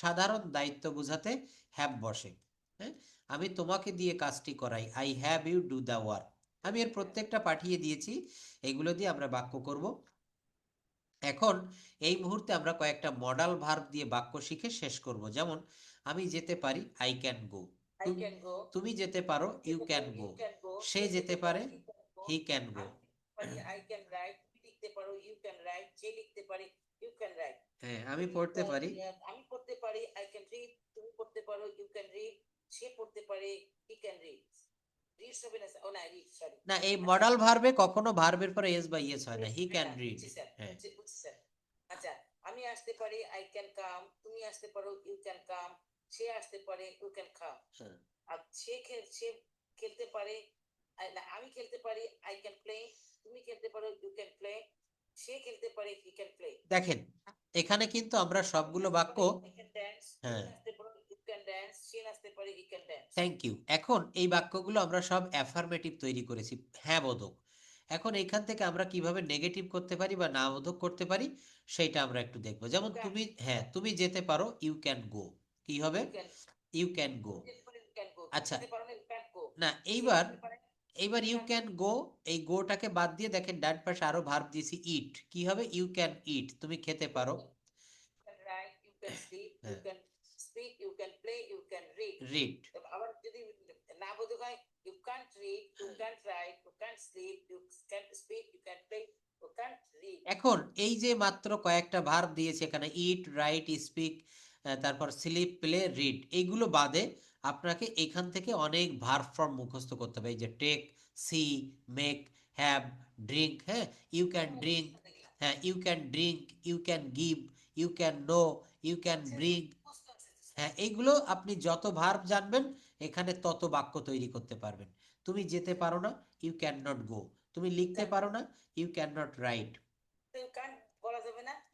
সাধারণ দায়িত্ব বোঝাতে হ্যাভ বসে। হ্যাঁ, আমি তোমাকে দিয়ে কাজটি করাই, I have you do the work. আমি এর প্রত্যেকটা পাঠিয়ে দিয়েছি, এগুলো দিয়ে আমরা বাক্য করব। এখন এই মুহূর্তে আমরা কয়েকটা মডাল ভার্ব দিয়ে বাক্য শিখে শেষ করব। যেমন আমি যেতে পারি, আই ক্যান গো। তুমি যেতে পারো, ইউ ক্যান গো। সে যেতে পারে, he can go. I can write, তুমি লিখতে পারো, ইউ ক্যান রাইট, সে লিখতে পারে, ইউ ক্যান রাইট। হ্যাঁ, আমি পড়তে পারি, আমি পড়তে পারি, আই ক্যান রিড, তুমি পড়তে পারো, ইউ ক্যান রিড, সে পড়তে পারে, হি ক্যান রিড। রিডস হবে না, ও না রিড, সরি না এই মডাল ভার্বে কখনো ভার্বের পরে এস বা ইয়েস হয় না, হি ক্যান রিড। হ্যাঁ, আচ্ছা, আমি আসতে পারি, আই ক্যান কাম, তুমি আসতে পারো, ইউ ক্যান কাম, সে আসতে পারে, ইউ ক্যান কাম। আর সে খেলতে পারে, আমি খেলতে পারি, আই ক্যান প্লে, তুমি খেলতে পারো, ইউ ক্যান প্লে, সে খেলতে পারে, হি ক্যান প্লে। দেখেন এখানে কিন্তু আমরা সবগুলো বাক্য, হ্যাঁ থ্যাংক ইউ। এখন এই বাক্যগুলো আমরা সব অ্যাফার্মেটিভ তৈরি করেছি, হ্যাঁ বোধক। এখন এইখান থেকে আমরা কিভাবে নেগেটিভ করতে পারি বা না বোধক করতে পারি সেইটা আমরা একটু দেখবো। যেমন তুমি, হ্যাঁ তুমি যেতে পারো, ইউ ক্যান গো। কি হবে? You can go. আচ্ছা, না এইবার, এইবার ইউ ক্যান গো, এই গোটাকে বাদ দিয়ে দেখেন ডান পাশে আরো ভার্ব দিয়েছি ইট। কি হবে? ইউ ক্যান ইট, তুমি খেতে পারো। রিড। আবার যদি না বোধ হয়, you can't read, you can't write, you can't sleep, you can't speak, you can't play, you can't read. এখন এই যে মাত্র কয়েকটা ভার্ব দিয়েছে এখানে, ইট, রাইট, স্পিক, তারপর স্লিপ, প্লে, রিড, এইগুলো বাদে আপনাকে এখান থেকে অনেক ভার্ব ফর্ম মুখস্থ করতে হবে। এই যে take, see, make, have, drink. হ্যাঁ, ইউ ক্যান ড্রিঙ্ক, হ্যাঁ you can drink, you can give, you can know, you can bring. হ্যাঁ, এইগুলো আপনি যত ভার্ব জানবেন এখানে তত বাক্য তৈরি করতে পারবেন। তুমি যেতে পারো না, ইউ ক্যান নট গো। তুমি লিখতে পারো না, you can not write.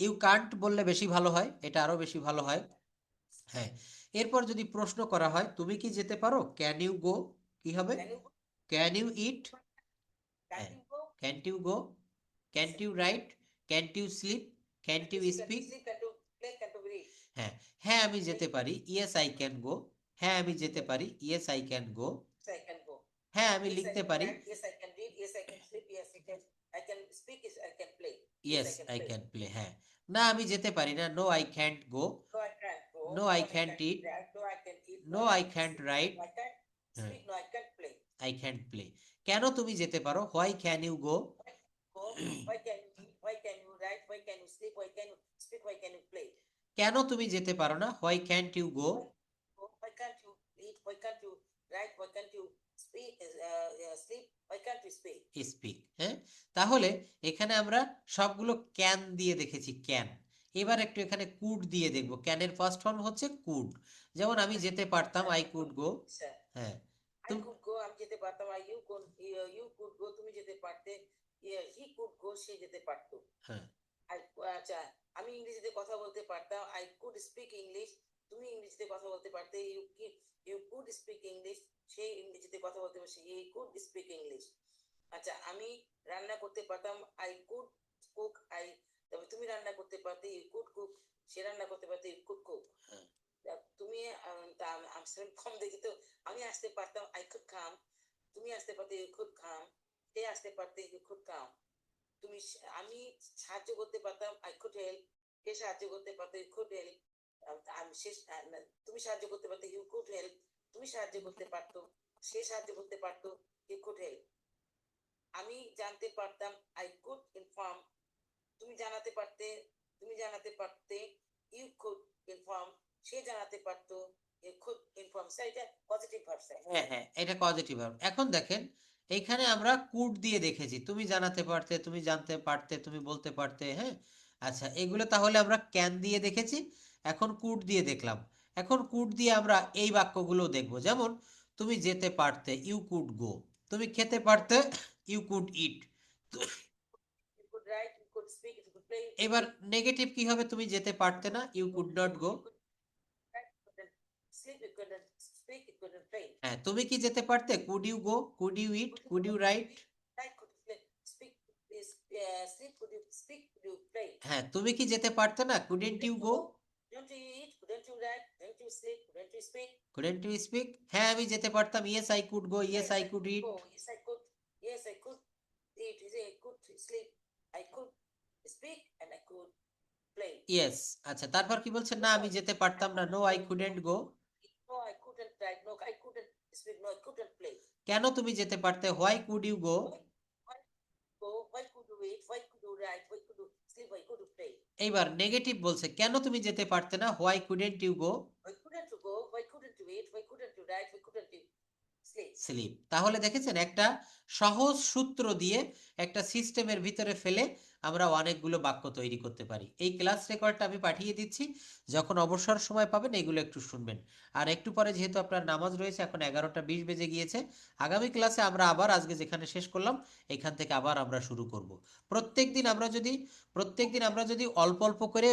You can't বললে বেশি ভালো হয়, এটা আরো বেশি ভালো হয়। হ্যাঁ, এরপর যদি প্রশ্ন করা হয় তুমি কি যেতে পারো, ক্যান ইউ গো, কি হবে? Can you eat, can't you go, can't you write, can't you sleep, can't you speak. হ্যাঁ, হ্যাঁ আমি যেতে পারি, ইয়েস আই ক্যান গো। হ্যাঁ আমি যেতে পারি, ইয়েস আই ক্যান গো। হ্যাঁ আমি লিখতে পারি, ইয়েস আই ক্যান প্লে। হ্যাঁ, না আমি যেতে পারি না, no I can't go, no I can't eat, no I can't write, I can't play. কেন তুমি যেতে পারো, হোয়াই ক্যান ইউ গো, কেন তুমি যেতে পারো না, why can't you go, speak. হ্যাঁ, তাহলে এখানে আমরা সবগুলো ক্যান দিয়ে দেখেছি, ক্যান। এবার একটু এখানে কুড দিয়ে দেখবো, ক্যানের ফার্স্ট ফর্ম হচ্ছে কুড। যেমন আমি যেতে পারতাম, আই কুড গো। হ্যাঁ, আমি যেতে পারতাম, ইউ কুড গো, তুমি যেতে পারতে, হি কুড গো, সে যেতে পারতো। হ্যাঁ, আচ্ছা, আমি ইংরেজিতে কথা বলতে পারতাম, আই কুড স্পিক ইংলিশ, তুমি ইংরেজিতে কথা বলতে পারতে, ইউ কুড স্পিক ইংলিশ, সে ইংরেজিতে কথা বলতে পারছে, হি কুড স্পিক ইংলিশ। আচ্ছা, আমি রান্না করতে পারতাম, আই কুড কুক, তবে তুমি রান্না করতে পারতে, ইউ কুড কুক, সে রান্না করতে পারতে, ইউ কুড কুক। তুমি কম দেখি তো, আমি আসতে পারতাম, আই কুড কাম, তুমি আসতে পারতে, ইউ কুড কাম, সে আসতে পারতে, ইউ কুড কাম। আমি সাহায্য করতে পারতাম, আই কুড হেল্প, সে সাহায্য করতে পারতো, ইউ কুড হেল্প। তুমি সাহায্য করতে পারতে, ইউ কুড হেল্প, তুমি সাহায্য করতে পারতো, সে সাহায্য করতে পারতো, ইউ কুড হেল্প। আমি জানতে পারতাম, আই কুড ইনফর্ম, তুমি জানাতে পারতে, ইউ কুড ইনফর্ম, সে জানাতে পারতো, could inform so এটা পজিটিভ ভার্ব সাইন হ্যাঁ হ্যাঁ এটা পজিটিভ ভার্ব। এখন দেখেন এইখানে আমরা কুড দিয়ে দেখেছি, তুমি জানাতে পারতে, তুমি জানতে পারতে, তুমি বলতে পারতে, হ্যাঁ। আচ্ছা এগুলো তাহলে আমরা ক্যান দিয়ে দেখেছি, এখন কুড দিয়ে দেখলাম। এখন কুড দিয়ে আমরা এই বাক্যগুলো দেখব, যেমন তুমি যেতে পারতে, ইউ কুড গো। তুমি খেতে পারতে, you could eat. you could write, you could speak, you could play, এবার নেগেটিভ কি হবে? তুমি যেতে পারতে না, you could not go. you could write, you couldn't sleep, you couldn't speak, you couldn't play. হ্যাঁ তুমি কি যেতে পারতে? Could you go, could you eat, could you write? Write, could you play, speak, is sleep, could you speak, could you play? হ্যাঁ তুমি কি যেতে পারতে না? Couldn't you go, Don't you eat? Couldn't you write? Couldn't you sleep? Couldn't you speak? Couldn't you speak? হ্যাঁ আমি যেতে পারতাম, yes I could go, yes I could eat. go. Yes, I could. Yes, I could eat. Yes, I could sleep. I could speak and I could play. Yes. আচ্ছা তারপর কি বলছে? না আমি যেতে পারতাম না, no I couldn't go. No, I couldn't write. No, I couldn't speak. No, I couldn't play. কেন তুমি যেতে পারতে? Why could you go? Why go? Why could you eat? Why could you write? Why could you sleep? Why could you play? এইবার negative বলছে, কেন তুমি যেতে পারতে না? Why couldn't you go Why couldn't you go? Why couldn't you eat? Why couldn't you write? Why couldn't you sleep? Sleep. তাহলে দেখেছেন একটা সহজ সূত্র দিয়ে একটা সিস্টেমের ভিতরে ফেলে আমরা অনেকগুলো বাক্য তৈরি করতে পারি। এই ক্লাস রেকর্ডটা আমি পাঠিয়ে দিচ্ছি, যখন অবসর সময় পাবেন এগুলো একটু শুনবেন। আর একটু পরে যেহেতু আপনার নামাজ রয়েছে, এখন 11টা 20 বেজে গিয়েছে, আগামী ক্লাসে আমরা আবার আজকে যেখানে শেষ করলাম এখান থেকে আবার আমরা শুরু করব। প্রত্যেকদিন আমরা যদি অল্প অল্প করে